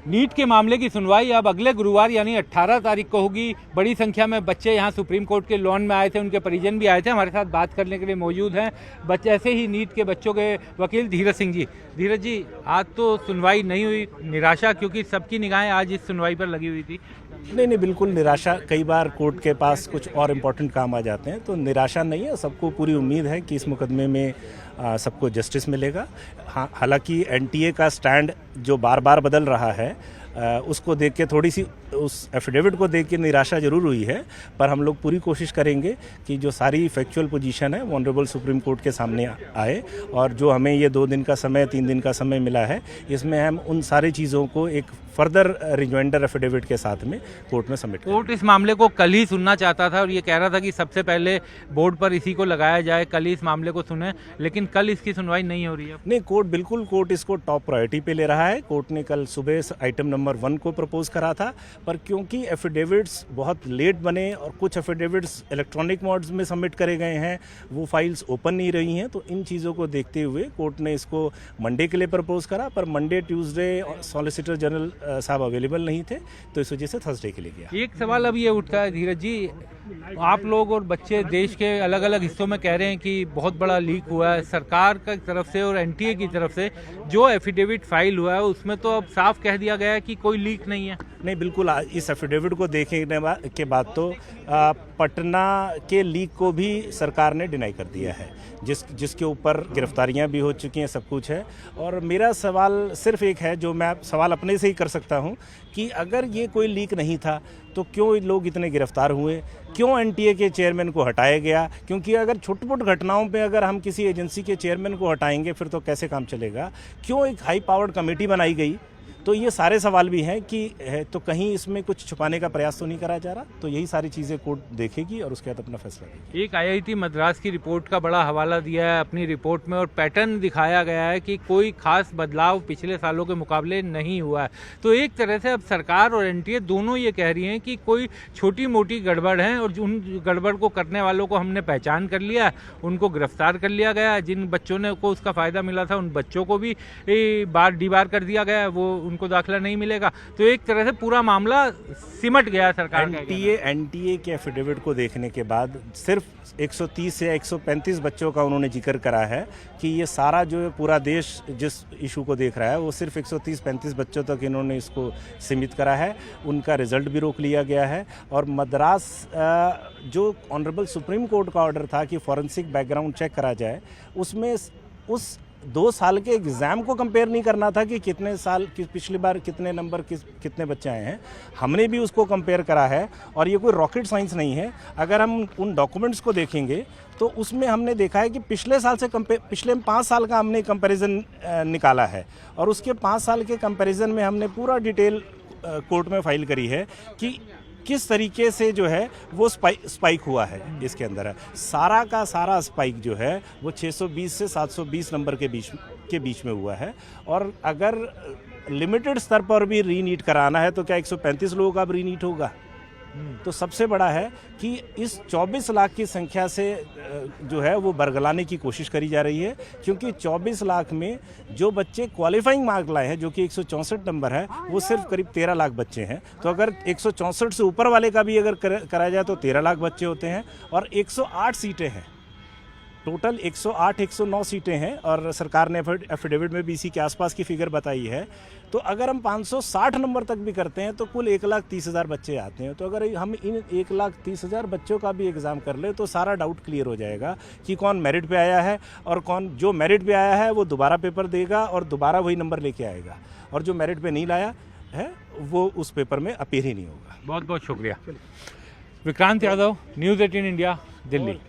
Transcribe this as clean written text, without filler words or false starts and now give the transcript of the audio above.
NEET के मामले की सुनवाई अब अगले गुरुवार यानी 18 तारीख को होगी। बड़ी संख्या में बच्चे यहाँ सुप्रीम कोर्ट के लॉन में आए थे, उनके परिजन भी आए थे, हमारे साथ बात करने के लिए मौजूद हैं बच्चे ऐसे ही नीट के बच्चों के वकील धीरज सिंह जी। धीरज जी, आज तो सुनवाई नहीं हुई, निराशा, क्योंकि सबकी निगाहें आज इस सुनवाई पर लगी हुई थी। नहीं, बिल्कुल निराशा। कई बार कोर्ट के पास कुछ और इम्पोर्टेंट काम आ जाते हैं, तो निराशा नहीं है। सबको पूरी उम्मीद है कि इस मुकदमे में सबको जस्टिस मिलेगा। हाँ, हालांकि एनटीए का स्टैंड जो बार बार बदल रहा है, उसको देख के थोड़ी सी, उस एफिडेविट को देख के निराशा जरूर हुई है, पर हम लोग पूरी कोशिश करेंगे कि जो सारी फैक्चुअल पोजीशन है वो ऑनरेबल सुप्रीम कोर्ट के सामने आए, और जो हमें ये 2 दिन का समय, 3 दिन का समय मिला है, इसमें हम उन सारी चीज़ों को एक फर्दर रिजॉइंडर एफिडेविट के साथ में कोर्ट में सबमिट करेंगे। कोर्ट इस मामले को कल ही सुनना चाहता था और ये कह रहा था कि सबसे पहले बोर्ड पर इसी को लगाया जाए, कल ही इस मामले को सुने, लेकिन कल इसकी सुनवाई नहीं हो रही है। नहीं, कोर्ट इसको टॉप प्रायोरिटी पे ले रहा है। कोर्ट ने कल सुबह आइटम नंबर 1 को प्रपोज करा था, पर क्योंकि एफिडेविट्स बहुत लेट बने और कुछ एफिडेविट्स इलेक्ट्रॉनिक मोड्स में सबमिट करे गए हैं, वो फाइल्स ओपन नहीं रही हैं, तो इन चीज़ों को देखते हुए कोर्ट ने इसको मंडे के लिए प्रपोज करा, पर मंडे, ट्यूसडे सॉलिसिटर जनरल साहब अवेलेबल नहीं थे, तो इस वजह से थर्सडे के लिए गया। एक सवाल अब ये उठता है धीरज जी, आप लोग और बच्चे देश के अलग अलग हिस्सों में कह रहे हैं कि बहुत बड़ा लीक हुआ है सरकार की तरफ से और एनटीए की तरफ से। जो एफिडेविट फाइल हुआ है उसमें तो अब साफ कह दिया गया है कि कोई लीक नहीं है। नहीं, बिल्कुल। इस एफिडेविट को देखने के बाद तो पटना के लीक को भी सरकार ने डिनाई कर दिया है, जिसके ऊपर गिरफ्तारियां भी हो चुकी हैं, सब कुछ है। और मेरा सवाल सिर्फ एक है, जो मैं सवाल अपने से ही कर सकता हूं, कि अगर ये कोई लीक नहीं था तो क्यों लोग इतने गिरफ्तार हुए, क्यों एनटीए के चेयरमैन को हटाया गया? क्योंकि अगर छोटी-मोटी घटनाओं पे अगर हम किसी एजेंसी के चेयरमैन को हटाएंगे फिर तो कैसे काम चलेगा? क्यों एक हाई पावर्ड कमेटी बनाई गई? तो ये सारे सवाल भी हैं कि तो कहीं इसमें कुछ छुपाने का प्रयास तो नहीं करा जा रहा। तो यही सारी चीज़ें कोर्ट देखेगी और उसके बाद अपना फैसला लेगी। एक आईआईटी मद्रास की रिपोर्ट का बड़ा हवाला दिया है अपनी रिपोर्ट में, और पैटर्न दिखाया गया है कि कोई खास बदलाव पिछले सालों के मुकाबले नहीं हुआ है। तो एक तरह से अब सरकार और एनटीए दोनों ये कह रही हैं कि कोई छोटी मोटी गड़बड़ है, और उन गड़बड़ को करने वालों को हमने पहचान कर लिया, उनको गिरफ्तार कर लिया गया। जिन बच्चों ने को उसका फ़ायदा मिला था उन बच्चों को भी डीबार कर दिया गया, वो उनको दाखिला नहीं मिलेगा। तो एक तरह से पूरा मामला सिमट गया सरकार का। एनटीए के एफिडेविट को देखने के बाद सिर्फ 130 से 135 बच्चों का उन्होंने जिक्र करा है कि ये सारा जो पूरा देश जिस इशू को देख रहा है वो सिर्फ 130-35 बच्चों तक इन्होंने इसको सीमित करा है। उनका रिजल्ट भी रोक लिया गया है। और मद्रास जो ऑनरेबल सुप्रीम कोर्ट का ऑर्डर था कि फॉरेंसिक बैकग्राउंड चेक करा जाए, उसमें उस 2 साल के एग्ज़ाम को कंपेयर नहीं करना था कि कितने साल की पिछली बार कितने नंबर कितने बच्चे आए हैं। हमने भी उसको कंपेयर करा है, और ये कोई रॉकेट साइंस नहीं है। अगर हम उन डॉक्यूमेंट्स को देखेंगे तो उसमें हमने देखा है कि पिछले साल से पिछले 5 साल का हमने कंपैरिजन निकाला है, और उसके 5 साल के कंपैरिजन में हमने पूरा डिटेल कोर्ट में फाइल करी है कि किस तरीके से जो है वो स्पाइक हुआ है। इसके अंदर है सारा का सारा स्पाइक जो है वो 620 से 720 नंबर के बीच में हुआ है। और अगर लिमिटेड स्तर पर भी रीनीट कराना है तो क्या 135 लोगों का भी रीनीट होगा? तो सबसे बड़ा है कि इस 24 लाख की संख्या से जो है वो बरगलाने की कोशिश करी जा रही है, क्योंकि 24 लाख में जो बच्चे क्वालिफाइंग मार्क लाए हैं, जो कि 164 नंबर है, वो सिर्फ करीब 13 लाख बच्चे हैं। तो अगर 164 से ऊपर वाले का भी अगर कराया जाए तो 13 लाख बच्चे होते हैं, और 108 सीटें हैं टोटल। 108-109 सीटें हैं, और सरकार ने एफिडेविट में भी इसी के आसपास की फिगर बताई है। तो अगर हम 560 नंबर तक भी करते हैं तो कुल 1,30,000 बच्चे आते हैं। तो अगर हम इन 1,30,000 बच्चों का भी एग्ज़ाम कर ले तो सारा डाउट क्लियर हो जाएगा कि कौन मेरिट पे आया है, और कौन जो मेरिट पे आया है वो दोबारा पेपर देगा और दोबारा वही नंबर लेके आएगा, और जो मेरिट पे नहीं लाया है वो उस पेपर में अपीयर ही नहीं होगा। बहुत बहुत शुक्रिया। Vikrant Yadav, news 18 India, Delhi.